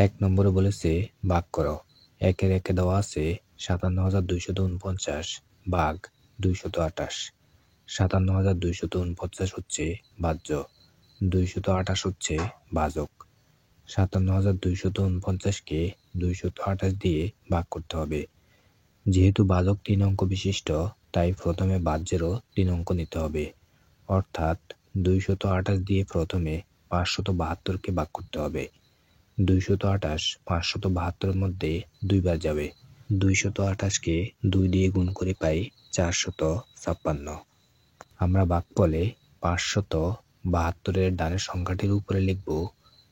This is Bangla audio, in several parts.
এক নম্বরে বলেছে ভাগ করো। একের একে দেওয়া আছে ৫৭,২৪৯ ভাগ ২২৮। ৫৭,২৪৯ হচ্ছে ভাজ্য, ২২৮ হচ্ছে ভাজক। ৫৭,২৪৯কে ২২৮ দিয়ে ভাগ করতে হবে। যেহেতু ভাজক ৩ অঙ্ক বিশিষ্ট, তাই প্রথমে ভাজ্যেরও ৩ অঙ্ক নিতে হবে। অর্থাৎ ২২৮ দিয়ে প্রথমে ৫৭২কে ভাগ করতে হবে। ২২৮ ৫৭২ মধ্যে 2 বার যাবে। ২২৮কে ২ দিয়ে গুণ করে পাই ৪৫৬। আমরা ভাগফলে ৫৭২ ডানের সংখ্যাটির উপরে লিখব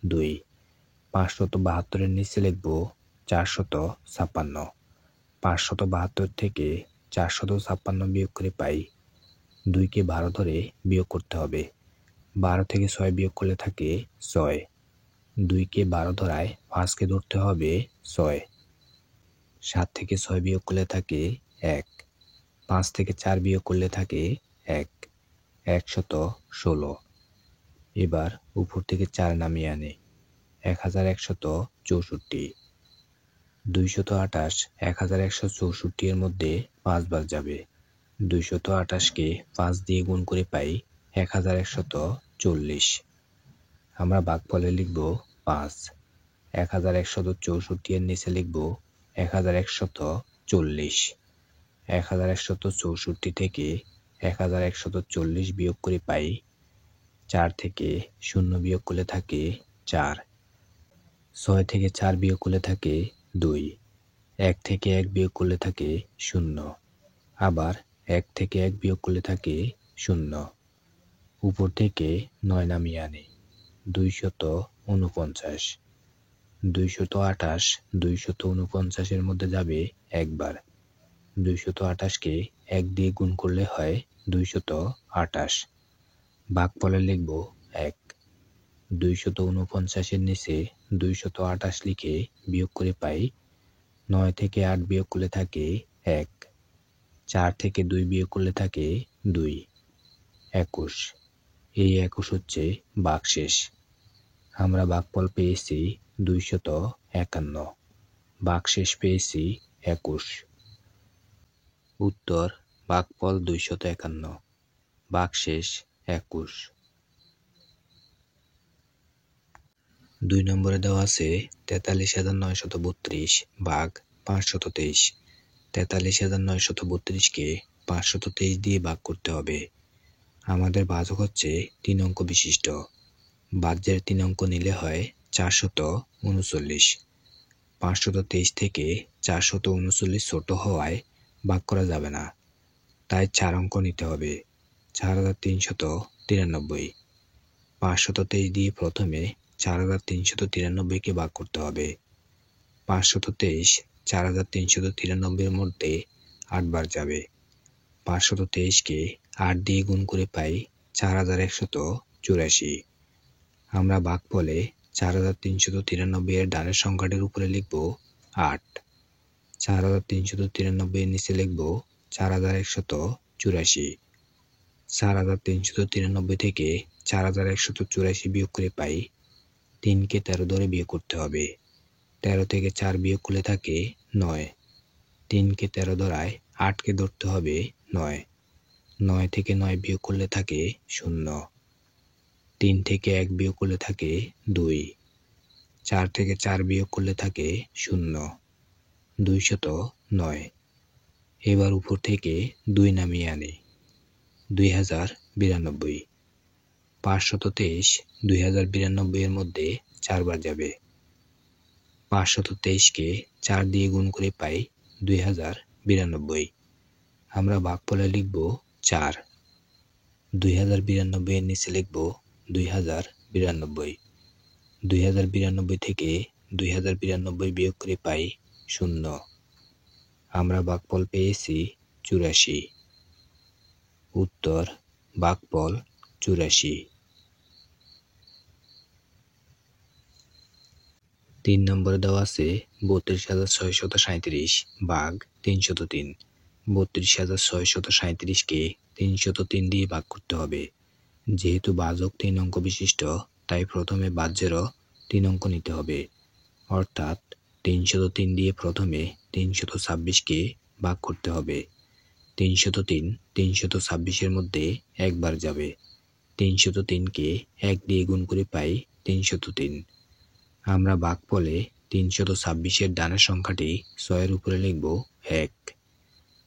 ২, ৫৭২ নিচে লিখব ৪৫৬। ৫৭২ থেকে ৪৫৬ বিয়োগ করে পাই 2কে 12 ধরে বিয়োগ করতে হবে। 12 থেকে 6 বিয়োগ করলে থাকে 6। 2কে 12 ধরায় 5কে ধরতে হবে 6। 7 থেকে 6 বিয়োগ করলে থাকে 1। 5 থেকে 4 বিয়োগ করলে থাকে 1, ১১৬। এবার উপর থেকে 4 নামিয়ে আনে 1164। ২২৮ 1164 এর মধ্যে 5 বার যাবে। ২২৮কে 5 দিয়ে গুণ করে পাই 1140। আমরা ভাগফলে লিখব 5। 1164 এর নিচে লিখব 1140। 1164 থেকে 1140 বিয়োগ করে পাই 4 থেকে 0 বিয়োগ করলে থাকে 4। 6 থেকে 4 বিয়োগ করলে থাকে 2। 1 থেকে 1 বিয়োগ করলে থাকে 0। আবার 1 থেকে 1 বিয়োগ করলে থাকে 0। উপর থেকে 9 নামিয়ে আনে 249। 228 249 এর মধ্যে যাবে একবার। 228কে 1 দিয়ে গুণ করলে হয় 228। ভাগফলে লিখব 1। 249 এর নিচে 228 লিখে বিয়োগ করে পাই 9 থেকে 8 বিয়োগ করলে থাকে 1। 4 থেকে 2 বিয়োগ করলে থাকে 2, 21। এই 21 হচ্ছে ভাগশেষ। আমরা ভাগফল পেয়েছি 251, ভাগশেষ পেয়েছি 21। উত্তর ভাগফল 251, ভাগশেষ 21। 2 নম্বরে দেওয়া আছে ৪৩,৯৩২ ভাগ ৫২৩। ৪৩,৯৩২কে ৫২৩ দিয়ে ভাগ করতে হবে। আমাদের ভাজক হচ্ছে 3 অঙ্ক বিশিষ্ট। ভাজ্যের 3 অঙ্ক নিলে হয় ৪৩৯। ৫২৩ থেকে ৪৩৯ ছোট হওয়ায় ভাগ করা যাবে না, তাই 4 অঙ্ক নিতে হবে। ৪৩৯৩। ৫২৩ দিয়ে প্রথমে ৪৩৯৩কে ভাগ করতে হবে। ৫২৩ ৪৩৯৩ এর মধ্যে 8 বার যাবে। ৫২৩কে 8 দিয়ে গুণ করে পাই ৪১৮৪। আমরা ভাগফলে ৪৩৯৩ এর ডানের সংখ্যাটির উপরে লিখব 8। ৪৩৯৩ এর নিচে লিখব ৪১৮৪। ৪৩৯৩ থেকে ৪১৮৪ বিয়োগ করে পাই 3কে 13 ধরে বিয়োগ করতে হবে। 13 থেকে 4 বিয়োগ করলে থাকে 9। 3কে 13 ধরায় 8কে ধরতে হবে 9। 9 থেকে 9 বিয়োগ করলে থাকে 0। 3 থেকে 1 বিয়োগ করলে থাকে 2। 4 থেকে 4 বিয়োগ করলে থাকে 0, 209। এবার উপর থেকে 2 নামিয়ে আনে 2092। ৫২৩ 2092 এর মধ্যে 4 বার যাবে। ৫২৩কে 4 দিয়ে গুণ করে পাই 2092। আমরা ভাগফলে লিখব 4। 2092 এর নিচে লিখব 2092। 2092 থেকে 2092 বিয়োগ করে পাই 0। আমরা ভাগফল পেয়েছি 84। উত্তর ভাগফল 84। 3 নম্বরে দেওয়া আছে ৩২,৬৩৭ ভাগ ৩০৩। ৩২,৬৩৭কে ৩০৩ দিয়ে ভাগ করতে হবে। যেহেতু ভাজক 3 অঙ্ক বিশিষ্ট, তাই প্রথমে ভাজ্যেরও 3 অঙ্ক নিতে হবে। অর্থাৎ 303 দিয়ে প্রথমে 326কে ভাগ করতে হবে। 303 326-এর মধ্যে একবার যাবে। 303কে 1 দিয়ে গুণ করে পাই 303। আমরা ভাগফলে 326-এর ডানের সংখ্যাটি 6-এর উপরে লিখব 1।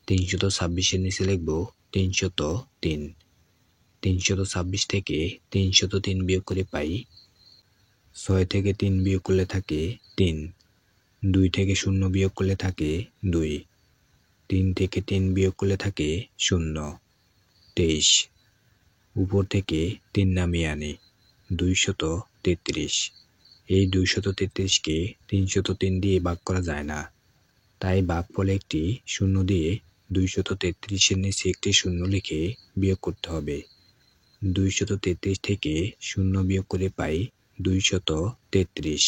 326-এর নিচে লিখব 303। 326 থেকে 303 বিয়োগ করে পাই 6 থেকে 3 বিয়োগ করলে থাকে 3। 2 থেকে 0 বিয়োগ করলে থাকে 2। 3 থেকে 3 বিয়োগ করলে থাকে 0। 23। উপর থেকে 3 নামিয়ে আনি 233। এই 233কে 303 দিয়ে ভাগ করা যায় না, তাই ভাগফলে একটি 0 দিয়ে 233-এর নিচে একটি 0 লিখে বিয়োগ করতে হবে। 233 থেকে 0 বিয়োগ করে পাই 233।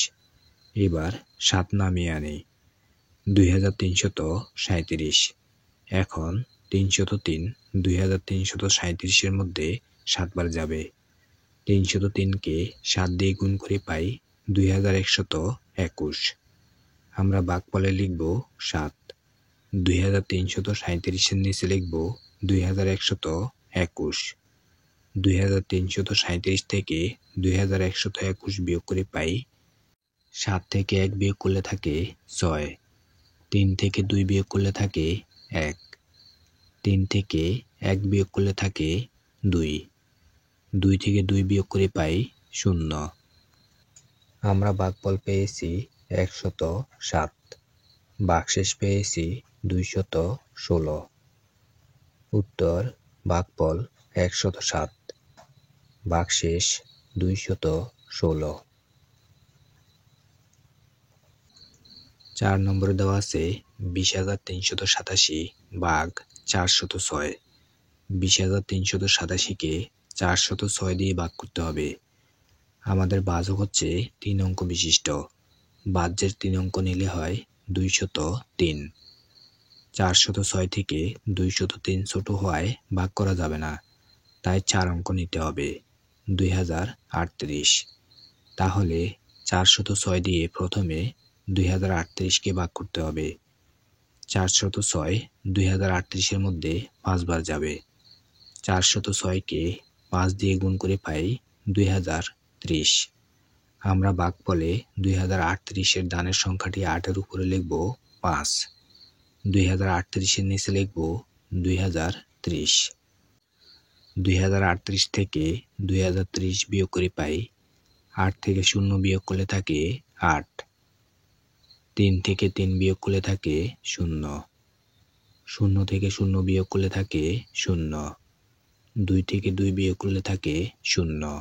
এবার 7 নামিয়ে আনি 2337। এখন 303 2337-এর মধ্যে 7 বার যাবে। 303কে 7 দিয়ে গুণ করে পাই 2121। আমরা ভাগফলে লিখব 7। 2337-এর নিচে লিখব 2121। 2337 থেকে 2121 বিয়োগ করে পাই 7 থেকে 1 বিয়োগ করলে থাকে 6। 3 থেকে 2 বিয়োগ করলে থাকে 1। 3 থেকে 1 বিয়োগ করলে থাকে 2। 2 থেকে 2 বিয়োগ করে পাই 0। আমরা ভাগফল পেয়েছি 107। ভাগশেষ পেয়েছি 216। উত্তর ভাগফল 107, ভাগশেষ 216। 4 নম্বরে দেওয়া আছে 20,387 ভাগ 406। 20,387-কে 406 দিয়ে ভাগ করতে হবে। আমাদের ভাজক হচ্ছে 3 অঙ্ক বিশিষ্ট। ভাজ্যের 3 অঙ্ক নিলে হয় 203। 406 থেকে 203 ছোট হওয়ায় ভাগ করা যাবে না, তাই 4 অঙ্ক নিতে হবে 2038। তাহলে 406 দিয়ে প্রথমে 2038-কে ভাগ করতে হবে। 406 2038-এর মধ্যে 5 বার যাবে। 406-কে 5 দিয়ে গুণ করে পাই 2030। আমরা ভাগফলে 2038-এর ডানের সংখ্যাটি 8-এর উপরে লিখব 5। 2038-এর নিচে লিখব 2030। 2038 থেকে 2030 বিয়োগ করে পাই 8 থেকে 0 বিয়োগ করলে থাকে 8। 3 থেকে 3 বিয়োগ করলে থাকে 0। 0 থেকে 0 বিয়োগ করলে থাকে 0। 2 থেকে 2 বিয়োগ করলে থাকে 0।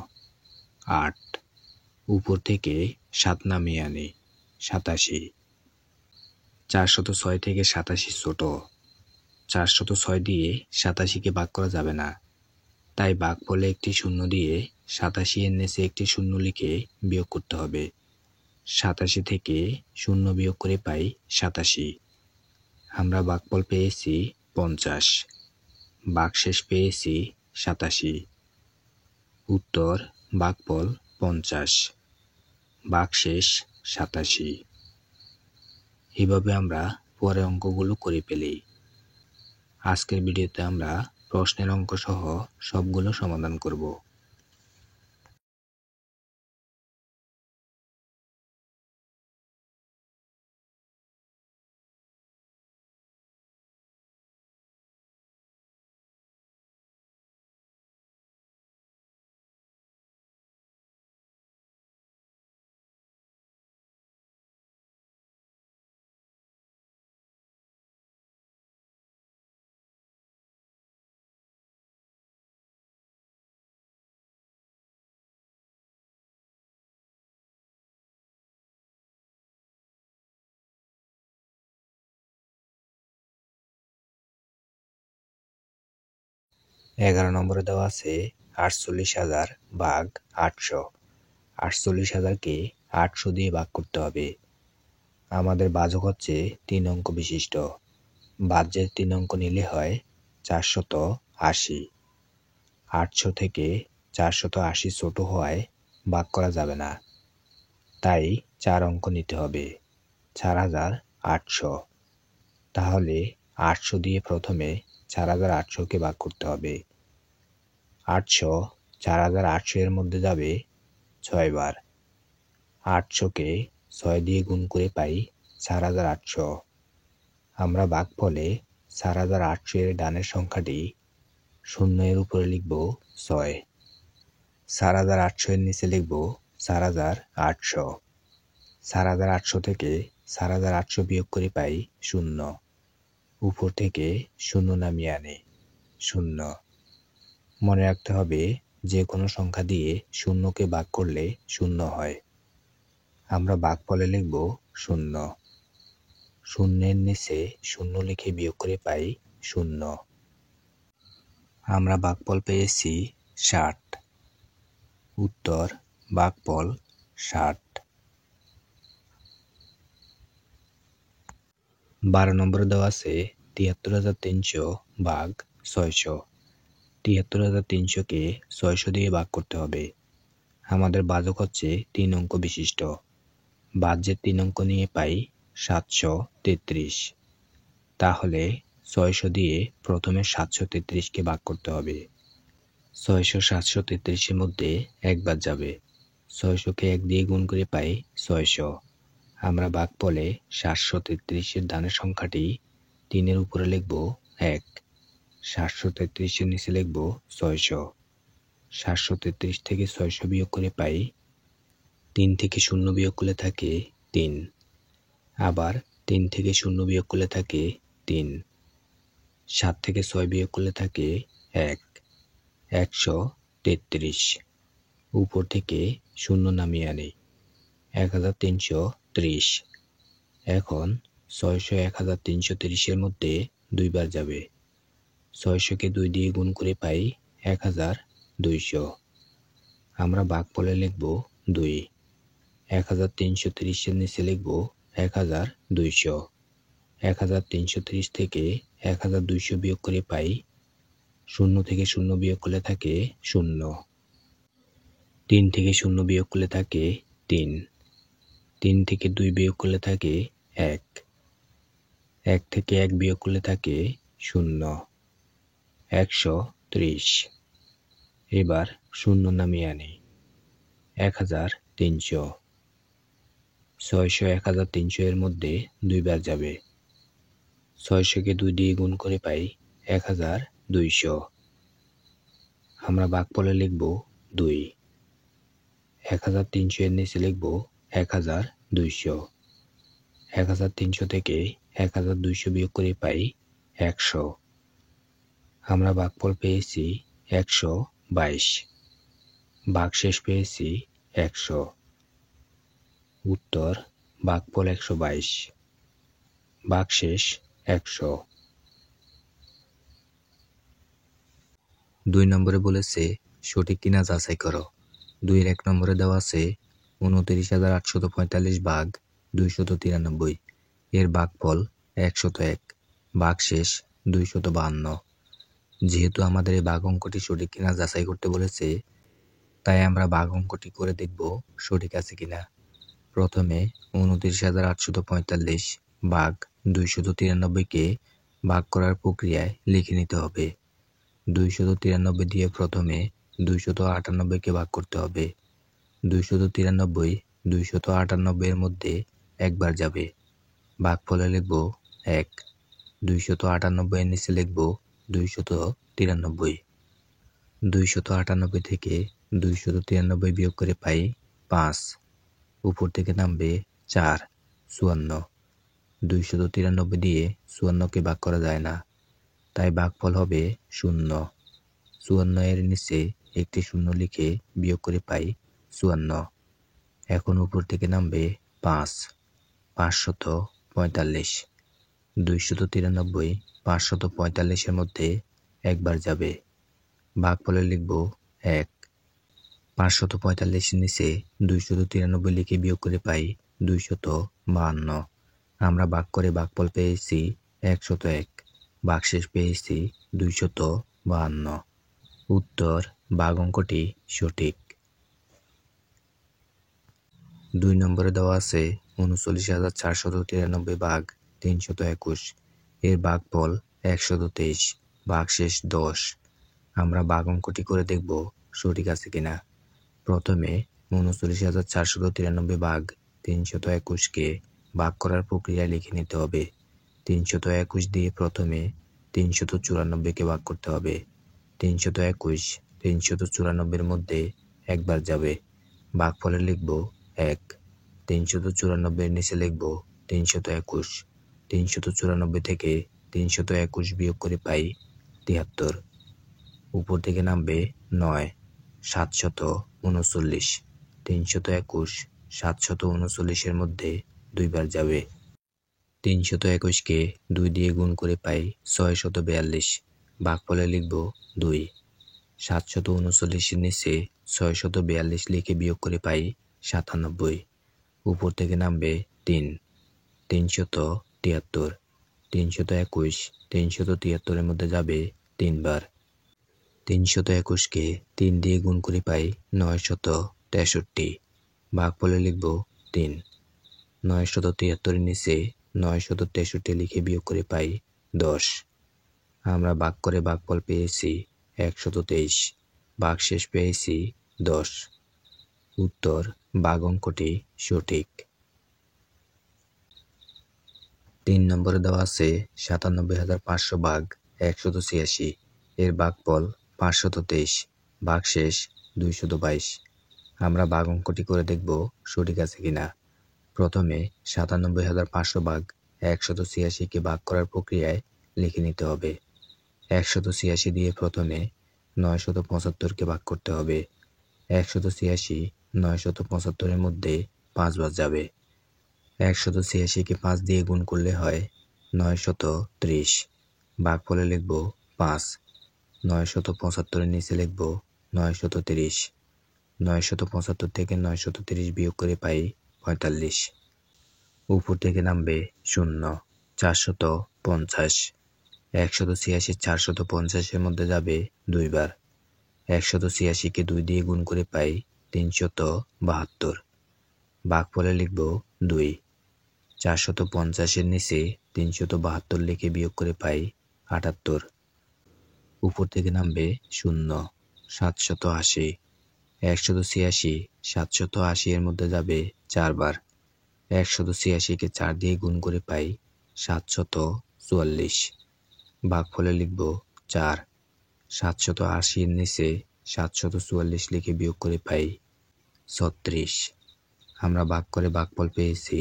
8। উপর থেকে 7 নামিয়ে আনি 87। 406 থেকে 87 ছোট। 406 দিয়ে 87-কে ভাগ করা যাবে না, তাই ভাগফলে একটি 0 দিয়ে 87-এর নিচে একটি 0 লিখে বিয়োগ করতে হবে। 87 থেকে 0 বিয়োগ করে পাই 87। আমরা ভাগফল পেয়েছি 50। ভাগশেষ পেয়েছি 87। উত্তর ভাগফল 50, ভাগশেষ 87। এভাবে আমরা পরের অঙ্কগুলো করে ফেলি। আজকের ভিডিওতে আমরা প্রশ্নের অঙ্ক সহ সবগুলো সমাধান করব। এগারো নম্বরে দেওয়া আছে 48,000 ভাগ 800। 48,000-কে 800 দিয়ে ভাগ করতে হবে। আমাদের ভাজক হচ্ছে 3 অঙ্ক বিশিষ্ট। ভাজ্যের 3 অঙ্ক নিলে হয় 480। 800 থেকে 480 ছোট হওয়ায় ভাগ করা যাবে না, তাই 4 অঙ্ক নিতে হবে, 4800। তাহলে 800 দিয়ে প্রথমে 4800কে ভাগ করতে হবে। 800 4800 এর মধ্যে যাবে 6 বার। 800কে 6 দিয়ে গুণ করে পাই 4800। আমরা ভাগফলে 4800 এর ডানের সংখ্যাটি 0 এর উপরে লিখব 6। 4800 এর নিচে লিখব 4800। 4800 থেকে 4800 বিয়োগ করে পাই 0। উপর থেকে 0 নামিয়ে আনি 0। মনে রাখতে হবে যে কোনো সংখ্যা দিয়ে 0কে ভাগ করলে 0 হয়। আমরা ভাগফলে লিখব 0। 0 এর নিচে 0 লিখে বিয়োগ করে পাই 0। আমরা ভাগফল পেয়েছি 60। উত্তর ভাগফল 60। 12 নম্বরে দেওয়া আছে ৭৩৩০০ ভাগ ৬০০। ৭৩৩০০কে ৬০০ দিয়ে ভাগ করতে হবে। আমাদের ভাজক হচ্ছে 3 অঙ্ক বিশিষ্ট। ভাজ্যের 3 অঙ্ক নিয়ে পাই ৭৩৩। তাহলে ৬০০ দিয়ে প্রথমে ৭৩৩কে ভাগ করতে হবে। ৬০০ ৭৩৩ এর মধ্যে একবার যাবে। ৬০০কে 1 দিয়ে গুণ করে পাই ৬০০। আমরা ভাগফলে ৭৩৩ এর ডানের সংখ্যাটি 3 এর উপরে লিখব 1। ৭৩৩ এর নিচে লিখব ৬০০। ৭৩৩ থেকে ৬০০ বিয়োগ করে পাই 3 থেকে 0 বিয়োগ করলে থাকে 3। আবার 3 থেকে 0 বিয়োগ করলে থাকে 3। 7 থেকে 6 বিয়োগ করলে থাকে 1। 133। উপর থেকে 0 নামিয়ে আনি 1330। এখন 600 1330 এর মধ্যে 2 বার যাবে। 600কে 2 দিয়ে গুণ করে পাই 1200। আমরা ভাগফলে লিখব 2। 1330 এর নিচে লিখব 1200। 1330 থেকে 1200 বিয়োগ করে পাই 0 থেকে 0 বিয়োগ করলে থাকে 0। 3 থেকে 0 বিয়োগ করলে থাকে 3। 3 থেকে 2 বিয়োগ করলে থাকে 1। 1 থেকে 1 বিয়োগ করলে থাকে 0। 130। এবার 0 নামিয়ে আনি 1300। 600 1300 এর মধ্যে 2 বার যাবে। 600কে 2 দিয়ে গুণ করে পাই 1200। আমরা ভাগফলে লিখব 2। 1300 এর নিচে লিখব 1200। 1300 থেকে 1200 বিয়োগ করে পাই 100। আমরা ভাগফল পেয়েছি 122। ভাগশেষ পেয়েছি 100। উত্তর ভাগফল 122। ভাগশেষ 100। 2 নম্বরে বলেছে সঠিক কিনা যাচাই করো। 2 এর 1 নম্বরে দেওয়া আছে ২৯৮৪৫ ভাগ ২৯৩। এর ভাগফল ১০১। ভাগশেষ ২৫২। যেহেতু আমাদের এই ভাগ অঙ্কটি সঠিক কিনা যাচাই করতে বলেছে, তাই আমরা ভাগ অঙ্কটি করে দেখব সঠিক আছে কিনা। প্রথমে ২৯৮৪৫ ভাগ ২৯৩কে ভাগ করার প্রক্রিয়ায় লিখে নিতে হবে। ২৯৩ দিয়ে প্রথমে ২৯৮কে ভাগ করতে হবে। ২৯৩ ২৯৮ এর মধ্যে একবার যাবে। ভাগফলে লিখব 1। ২৯৮ এর নিচে লিখব ২৯৩। ২৯৮ থেকে ২৯৩ বিয়োগ করে পাই 5। উপর থেকে নামবে 4। ৫৪। ২৯৩ দিয়ে ৫৪কে ভাগ করা যায় না, তাই ভাগফল হবে 0। ৫৪ এর নিচে একটি 0 লিখে বিয়োগ করে পাই ৫৪। এখন উপর থেকে নামবে 5। ৫৪৫। ২৯৩ ৫৪৫ এর মধ্যে একবার যাবে। ভাগফলে লিখব 1। ৫৪৫ এর নিচে ২৯৩ লিখে বিয়োগ করে পাই ২৫২। আমরা ভাগ করে ভাগফল পেয়েছি ১০১। ভাগশেষ পেয়েছি ২৫২। উত্তর ভাগ অঙ্কটি সঠিক। 2 নম্বরে দেওয়া আছে 39,493 ভাগ 321, এর ভাগফল 123, ভাগশেষ 10। আমরা ভাগ অঙ্কটি করে দেখব সঠিক আছে কিনা। প্রথমে 39,493 ভাগ 321কে ভাগ করার প্রক্রিয়ায় লিখে নিতে হবে। 321 দিয়ে প্রথমে 394কে ভাগ করতে হবে। 321 394-এর মধ্যে একবার যাবে, ভাগফলে লিখব 1। 394-এর নিচে লিখব 321। 394 থেকে 321 বিয়োগ করে পাই 73। উপর থেকে নামবে 9। 739। 321 739-এর মধ্যে দুইবার যাবে। 321কে 2 দিয়ে গুণ করে পাই 642, ভাগফলে লিখব 2। 739-এর নিচে 642 লিখে বিয়োগ করে পাই 97। উপর থেকে নামবে 3। 373। 321 373-এর মধ্যে যাবে 3 বার। 321কে 3 দিয়ে গুণ করে পাই 963, ভাগফলে লিখব 3। 973-এর নিচে 963 লিখে বিয়োগ করে পাই 10। আমরা ভাগ করে ভাগফল পেয়েছি 123, ভাগশেষ পেয়েছি 10। উত্তর ভাগ অঙ্কটি সঠিক। 3 নম্বরে দেওয়া আছে 97,500 ভাগ 186, এর ভাগফল 523, ভাগশেষ 222। আমরা ভাগ অঙ্কটি করে দেখব সঠিক আছে কিনা। প্রথমে 97,500 ভাগ 186কে ভাগ করার প্রক্রিয়ায় লিখে নিতে হবে। 186 দিয়ে প্রথমে 975কে ভাগ করতে হবে। 186 975-এর মধ্যে 5 বার যাবে। 186কে 5 দিয়ে গুণ করলে হয় 930, ভাগফলে লিখব 5। 975-এর নিচে লিখব 930। 975 থেকে 930 বিয়োগ করে পাই 45। উপর থেকে নামবে 0। 450। 186 450-এর মধ্যে যাবে 2 বার। 186কে 2 দিয়ে গুণ করে পাই 372, ভাগফলে লিখব 2। 450-এর নিচে 372 লিখে বিয়োগ করে পাই 78। উপর থেকে নামবে 0। 780। 186 780-এর মধ্যে যাবে 4 বার। 186কে 4 দিয়ে গুণ করে পাই 744, ভাগফলে লিখব 4। 780-এর নিচে 744 লিখে বিয়োগ করে পাই 36। আমরা ভাগ করে ভাগফল পেয়েছি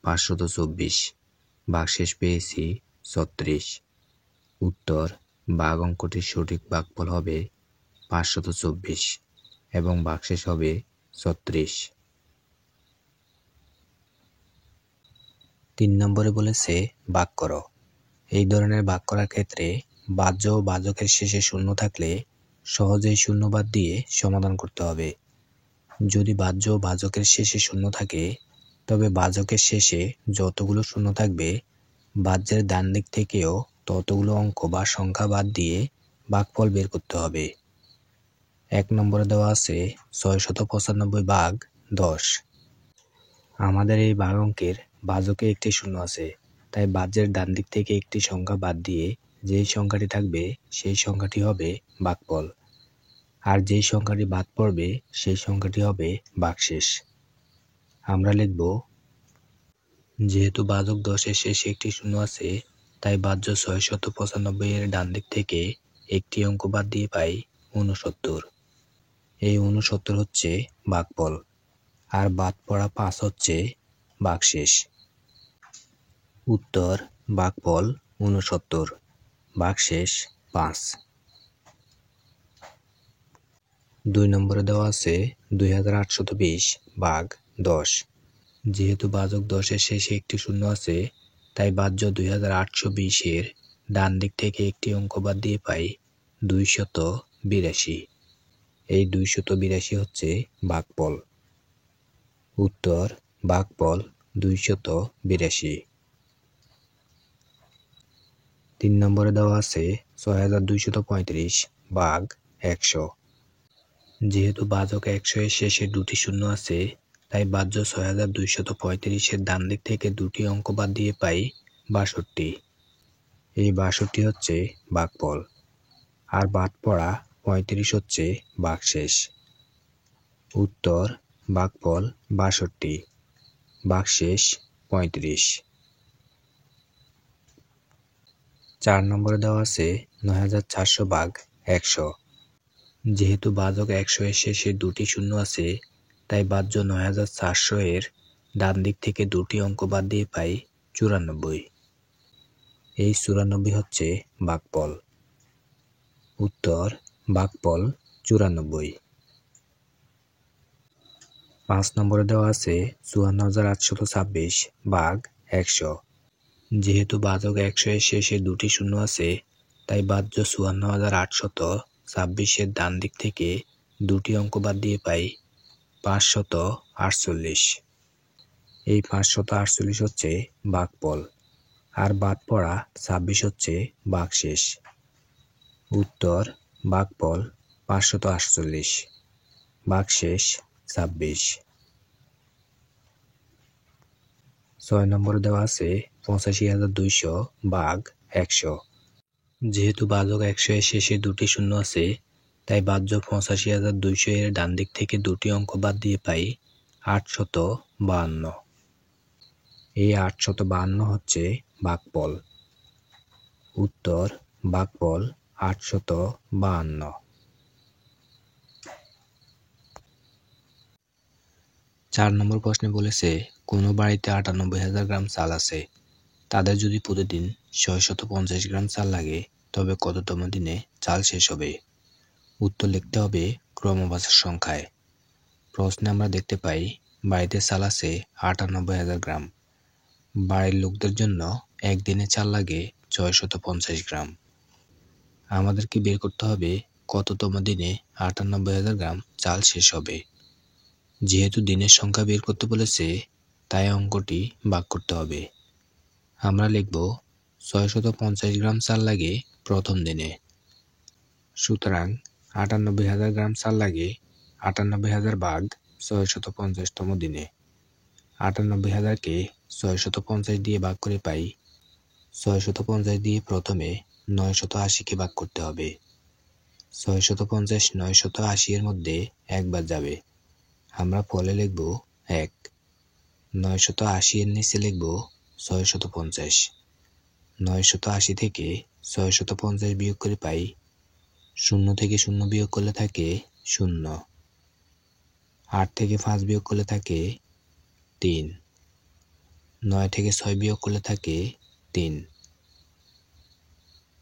524, ভাগশেষ পেয়েছি 36। উত্তর ভাগ অঙ্কটির সঠিক ভাগফল হবে 524 এবং ভাগশেষ হবে 36। 3 নম্বরে বলেছে ভাগ করো। এই ধরনের ভাগ করার ক্ষেত্রে বাহ্য ও ভাজকের শেষে শূন্য থাকলে সহজেই শূন্য বাদ দিয়ে সমাধান করতে হবে। যদি বাহ্য ও ভাজকের শেষে শূন্য থাকে তবে ভাজকের শেষে যতগুলো শূন্য থাকবে বাহ্যের ডান দিক থেকেও ততগুলো অঙ্ক বা সংখ্যা বাদ দিয়ে ভাগফল বের করতে হবে। 1 নম্বরে দেওয়া আছে 695 ভাগ 10। আমাদের এই ভাগ অঙ্কের ভাজকে একটি শূন্য আছে, তাই বাহ্যের ডান দিক থেকে একটি সংখ্যা বাদ দিয়ে যেই সংখ্যাটি থাকবে সেই সংখ্যাটি হবে ভাগফল, আর যেই সংখ্যাটি বাদ পড়বে সেই সংখ্যাটি হবে ভাগশেষ। আমরা লিখব, যেহেতু ভাজক 10-এর শেষে একটি শূন্য আছে তাই বাহ্য 695-এর ডান দিক থেকে একটি অঙ্ক বাদ দিয়ে পাই 69। এই 69 হচ্ছে ভাগফল, আর বাদ পড়া 5 হচ্ছে ভাগশেষ। উত্তর ভাগফল 69, ভাগশেষ 5। 2 নম্বরে দেওয়া আছে 2820 ভাগ 10। যেহেতু ভাজক 10-এর শেষে একটি শূন্য আছে তাই বাহ্য 2820-এর ডান দিক থেকে একটি অঙ্ক বাদ দিয়ে পাই 282। এই 282 হচ্ছে ভাগফল। উত্তর ভাগফল 282। 3 নম্বরে দেওয়া আছে 6235 ভাগ 100। যেহেতু ভাজক 100-এর শেষে দুটি শূন্য আছে তাই বাহ্য ৬,২৩৫ ডান দিক থেকে দুটি অঙ্ক বাদ দিয়ে পাই ৬২। এই ৬২ হচ্ছে ভাগফল, আর বাদ পড়া ৩৫ হচ্ছে ভাগশেষ। উত্তর ভাগফল ৬২, ভাগশেষ ৩৫। ৪ নম্বরে দেওয়া আছে ৯,৪০০ ভাগ ১০০। যেহেতু ভাজক ১০০ এর শেষে দুটি শূন্য আছে, তাই বাহ্য ৯,৪০০ এর ডান দিক থেকে দুটি অঙ্ক বাদ দিয়ে পাই ৯৪। এই ৯৪ হচ্ছে ভাগফল। উত্তর ভাগফল ৯৪। ৫ নম্বরে দেওয়া আছে ৫৪,৮২৬ ভাগ ১০০। যেহেতু ভাজক ১০০ এর শেষে দুটি শূন্য আছে, তাই বাহ্য ৫৪,৮২৬ এর ডান দিক থেকে দুটি অঙ্ক বাদ দিয়ে পাই ৫৪৮। এই ৫৪৮ হচ্ছে ভাগফল, আর বাদ পড়া ২৬ হচ্ছে ভাগশেষ। উত্তর ভাগফল ৫৪৮, ভাগশেষ ২৬। ৬ নম্বরে দেওয়া আছে ৮৫,২০০ ভাগ ১০০। যেহেতু ভাজক ১০০ এর শেষে দুটি শূন্য আছে, তাই বাহ্য ৮৫,২০০ এর ডান দিক থেকে দুটি অঙ্ক বাদ দিয়ে পাই ৮৫২। এই ৮৫২ হচ্ছে ভাগফল। উত্তর ভাগফল ৮৫২। ৪ নম্বর প্রশ্নে বলেছে কোনো বাড়িতে ৯৮,০০০ গ্রাম চাল আছে, তাদের যদি প্রতিদিন ৬৫০ গ্রাম চাল লাগে, তবে কততম দিনে চাল শেষ হবে? উত্তর লিখতে হবে ক্রমবাচক সংখ্যায়। প্রশ্নে আমরা দেখতে পাই বাড়িতে চাল আছে ৯৮,০০০ গ্রাম। বাড়ির লোকদের জন্য একদিনে চাল লাগে ৬৫০ গ্রাম। আমাদেরকে বের করতে হবে কততম দিনে ৯৮,০০০ গ্রাম চাল শেষ হবে। যেহেতু দিনের সংখ্যা বের করতে বলেছে, তাই অঙ্কটি ভাগ করতে হবে। আমরা লিখব ৬৫০ গ্রাম চাল লাগে প্রথম দিনে। সুতরাং ৯৮,০০০ গ্রাম চাল লাগে ৯৮,০০০ ভাগ ৬৫০তম দিনে। ৯৮,০০০কে ৬৫০ দিয়ে ভাগ করে পাই ৬৫০ দিয়ে প্রথমে ৯৮০কে ভাগ করতে হবে। ৬৫০ ৯৮০ এর মধ্যে একবার যাবে, আমরা ফলে লিখব ১। ৯৮০ এর নিচে লিখব ৬৫০। ৯৮০ থেকে ৬৫০ বিয়োগ করে পাই ০ থেকে ০ বিয়োগ করলে থাকে ০। ৮ থেকে ৫ বিয়োগ করলে থাকে ৩। ৯ থেকে ৬ বিয়োগ করলে থাকে ৩।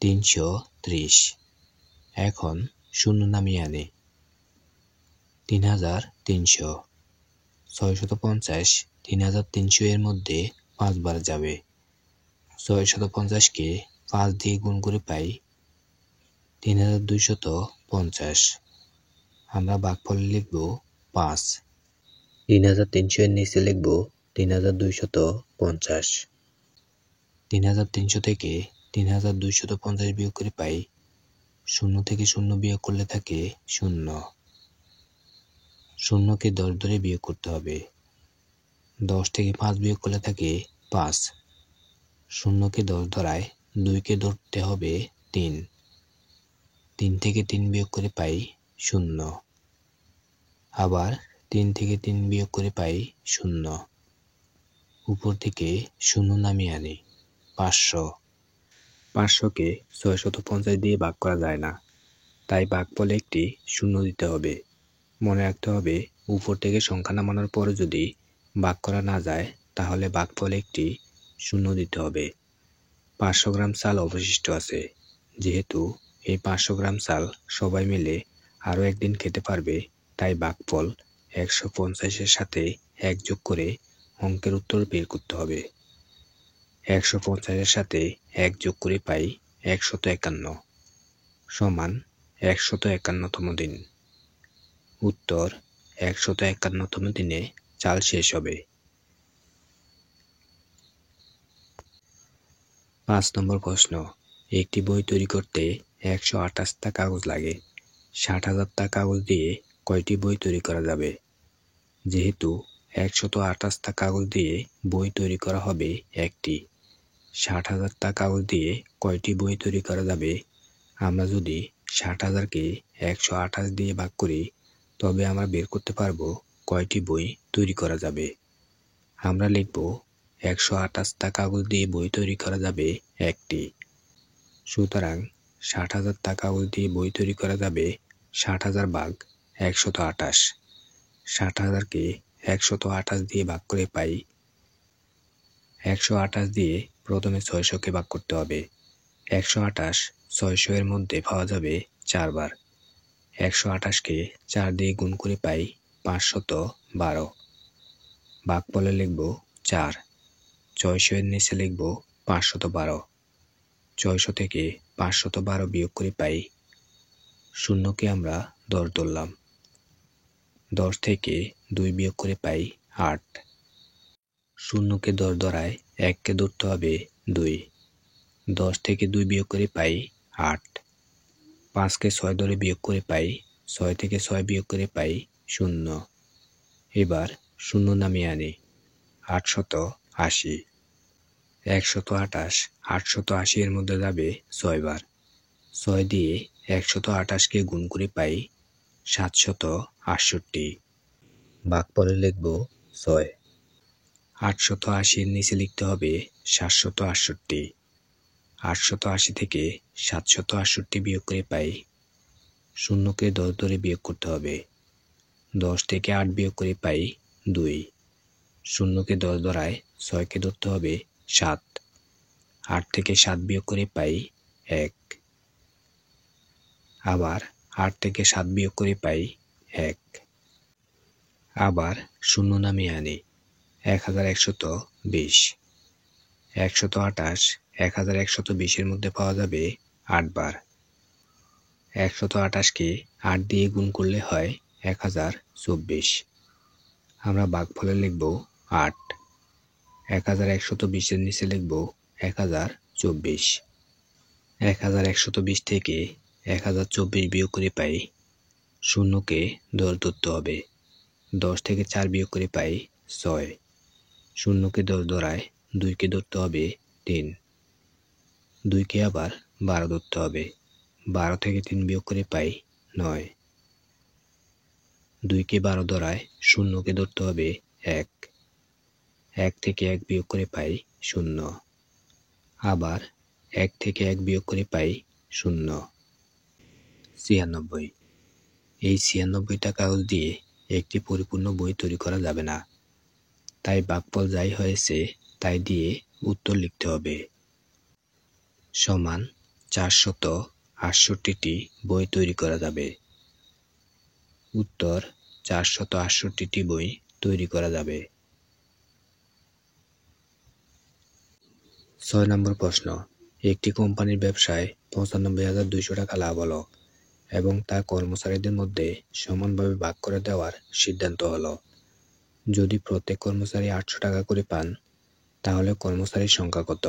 ৩৩০। এখন ০ নামিয়ে আনে ৩৩০০। ৬৫০ ৩৩০০ এর মধ্যে ৫ বার যাবে। ৬৫০কে ৫ দিয়ে গুণ করে পাই ৩২৫০। আমরা ভাগফলে লিখব ৫। ৩৩০০ এর নিচে লিখব ৩২৫০। ৩৩০০ থেকে ৩২৫০ বিয়োগ করে পাই ০ থেকে ০ বিয়োগ করলে থাকে ০। ০কে ১০ ধরে বিয়োগ করতে হবে। ১০ থেকে ৫ বিয়োগ করলে থাকে ৫। ০কে ১০ ধরায় ২কে ধরতে হবে ৩। ৩ থেকে ৩ বিয়োগ করে পাই ০। আবার ৩ থেকে ৩ বিয়োগ করে পাই ০। উপর থেকে ০ নামিয়ে আনি ৫০০। ৫০০কে ৬৫০ দিয়ে ভাগ করা যায় না, তাই ভাগফলে একটি ০ দিতে হবে। মনে রাখতে হবে উপর থেকে সংখ্যা নামানোর পরে যদি ভাগ করা না যায়, তাহলে ভাগফলে একটি ০ দিতে হবে। ৫০০ গ্রাম চাল অবশিষ্ট আছে। যেহেতু এই ৫০০ গ্রাম চাল সবাই মিলে আরও একদিন খেতে পারবে, তাই ভাগফল ১৫০ এর সাথে ১ যোগ করে অঙ্কের উত্তর বের করতে হবে। ১৫০ এর সাথে ১ যোগ করে পাই ১৫১ সমান ১৫১তম দিন। উত্তর ১৫১তম দিনে চাল শেষ হবে। ৫ নম্বর প্রশ্ন, একটি বই তৈরি করতে ১২৮টা কাগজ লাগে। ৬০,০০০টা কাগজ দিয়ে কয়টি বই তৈরি করা যাবে? যেহেতু 128টা কাগজ দিয়ে বই তৈরি করা হবে একটি। 60,000টা কাগজ দিয়ে কয়টি বই তৈরি করা যাবে? আমরা যদি 60,000কে 128 দিয়ে ভাগ করি তবে আমরা বের করতে পারবো কয়টি বই তৈরি করা যাবে। আমরা লিখব 128টা কাগজ দিয়ে বই তৈরি করা যাবে একটি। সুতরাং 60,000টা কাগজ দিয়ে বই তৈরি করা যাবে 60,000 ভাগ 128। 60,000কে 128 দিয়ে ভাগ করে পাই 128 দিয়ে প্রথমে 600কে ভাগ করতে হবে। 128 600 এর মধ্যে পাওয়া যাবে 4 বার। 128কে 4 দিয়ে গুণ করে পাই 512। ভাগফলে লিখব 4। 600 এর নিচে লিখব 512। 600 থেকে 512 বিয়োগ করে পাই শূন্যকে আমরা 10 ধরলাম। 10 থেকে 2 বিয়োগ করে পাই 8। শূন্যকে 10 ধরায় 1কে ধরতে হবে 2। 10 থেকে 2 বিয়োগ করে পাই 8। 5কে 6 ধরে বিয়োগ করে পাই 6 থেকে 6 বিয়োগ করে পাই 0। এবার শূন্য নামিয়ে আনি 880। 128 880 এর মধ্যে যাবে 6 বার। 6 দিয়ে 128কে গুণ করে পাই 768। ভাগফলে লিখব 6। 880 এর নিচে লিখতে হবে 768। 880 থেকে 768 বিয়োগ করে পাই শূন্যকে 10 ধরে বিয়োগ করতে হবে। 10 থেকে 8 বিয়োগ করে পাই 2। শূন্যকে 10 ধরায় 6কে ধরতে হবে 7। 8 থেকে 7 বিয়োগ করে পাই 1। আবার 8 থেকে 7 বিয়োগ করে পাই 1। আবার শূন্য নামিয়ে আনি 1120। 128 1120 এর মধ্যে পাওয়া যাবে 8 বার। 128কে 8 দিয়ে গুণ করলে হয় 1024। আমরা ভাগফলে লিখব 8। 1120 এর নিচে লিখব 1024। 1120 থেকে 1024 বিয়োগ করে পাই শূন্যকে 10 ধরতে হবে। 10 থেকে 4 বিয়োগ করে পাই 6। শূন্যকে 10 ধরায় 2কে ধরতে হবে 3। 2কে আবার 12 ধরতে হবে। 12 থেকে 3 বিয়োগ করে পাই 9। 2কে 12 ধরায় শূন্যকে ধরতে হবে 1। 1 থেকে 1 বিয়োগ করে পাই 0। আবার 1 থেকে 1 বিয়োগ করে পাই 0। 96। এই 96টা কাগজ দিয়ে একটি পরিপূর্ণ বই তৈরি করা যাবে না। তাই ভাগফল যাই হয়েছে তাই দিয়ে উত্তর লিখতে হবে। সমান 468টি বই তৈরি করা যাবে। উত্তর 468টি বই তৈরি করা যাবে। 6 নম্বর প্রশ্ন। একটি কোম্পানির ব্যবসায় 95,200 টাকা লাভ হলো এবং তা কর্মচারীদের মধ্যে সমানভাবে ভাগ করে দেওয়ার সিদ্ধান্ত হলো। যদি প্রত্যেক কর্মচারী 800 টাকা করে পান তাহলে কর্মচারীর সংখ্যা কত?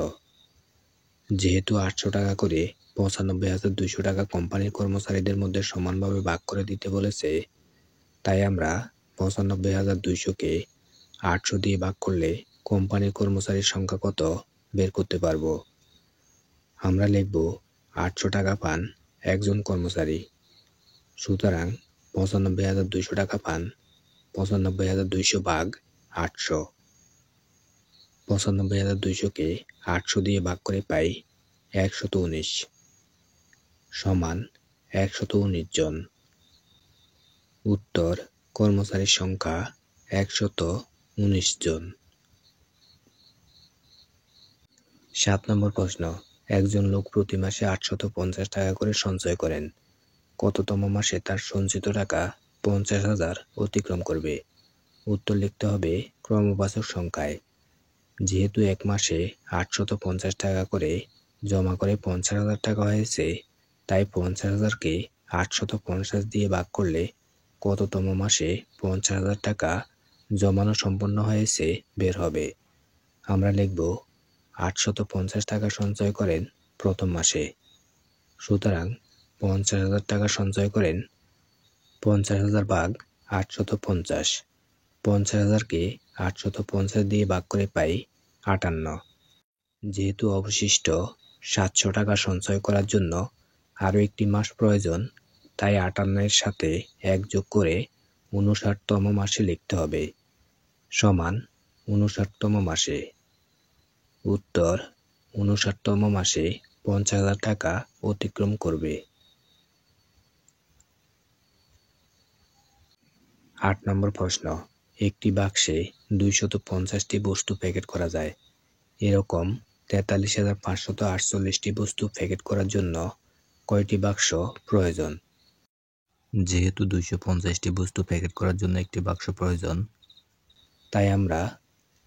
যেহেতু 800 টাকা করে 95,200 টাকা কোম্পানির কর্মচারীদের মধ্যে সমানভাবে ভাগ করে দিতে বলেছে, তাই আমরা 95,200কে 800 দিয়ে ভাগ করলে কোম্পানির কর্মচারীর সংখ্যা কত বের করতে পারবো। আমরা লিখব 800 টাকা পান একজন কর্মচারী। সুতরাং 95,200 টাকা পান 95,200 ভাগ 800। 95,200কে 800 দিয়ে ভাগ করে পাই 119 সমান 119 জন। উত্তর কর্মচারীর সংখ্যা 119 জন। 7 নম্বর প্রশ্ন। একজন লোক প্রতি মাসে 850 টাকা করে সঞ্চয় করেন। কততম মাসে তার সঞ্চিত টাকা 50,000 অতিক্রম করবে? উত্তর লিখতে হবে ক্রমবাচক সংখ্যায়। যেহেতু এক মাসে 850 টাকা করে জমা করে 50,000 টাকা হয়েছে, তাই 50,000কে 850 দিয়ে ভাগ করলে কততম মাসে 50,000 টাকা জমানো সম্পন্ন হয়েছে বের হবে। আমরা লিখব 850 টাকা সঞ্চয় করেন প্রথম মাসে। সুতরাং 50,000 টাকা সঞ্চয় করেন 50,000 ভাগ 850 50,000কে 850 দিয়ে ভাগ করে পাই 58। যেহেতু অবশিষ্ট 700 টাকা সঞ্চয় করার জন্য আরও একটি মাস প্রয়োজন, তাই 58 এর সাথে 1 যোগ করে 59তম মাসে লিখতে হবে, সমান 59তম মাসে। উত্তর 59তম মাসে 50,000 টাকা অতিক্রম করবে। 8 নম্বর প্রশ্ন, একটি বাক্সে 250টি বস্তু প্যাকেট করা যায়। এরকম 43,548টি বস্তু প্যাকেট করার জন্য কয়টি বাক্স প্রয়োজন? যেহেতু 250টি বস্তু প্যাকেট করার জন্য একটি বাক্স প্রয়োজন, তাই আমরা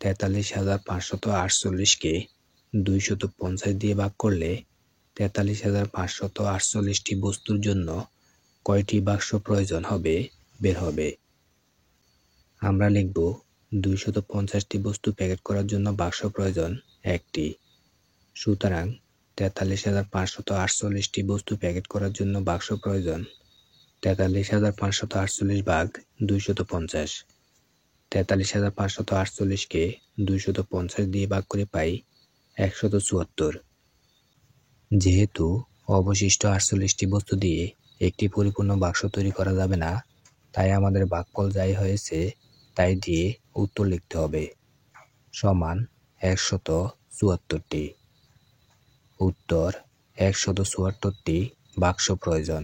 43,548কে 250 দিয়ে ভাগ করলে 43,548টি বস্তুর জন্য কয়টি বাক্স প্রয়োজন হবে বের হবে। আমরা লিখব 250টি বস্তু প্যাকেট করার জন্য বাক্স প্রয়োজন 1টি। সুতরাং 43,548টি বস্তু প্যাকেট করার জন্য বাক্স প্রয়োজন 43,548 ভাগ 250। 43,548কে 250 দিয়ে ভাগ করে পাই 174। যেহেতু অবশিষ্ট 48টি বস্তু দিয়ে একটি পরিপূর্ণ বাক্স তৈরি করা যাবে না, তাই আমাদের ভাগফল যাই হয়েছে তাই দিয়ে উত্তর লিখতে হবে, সমান 174টি। উত্তর 174টি বাক্স প্রয়োজন।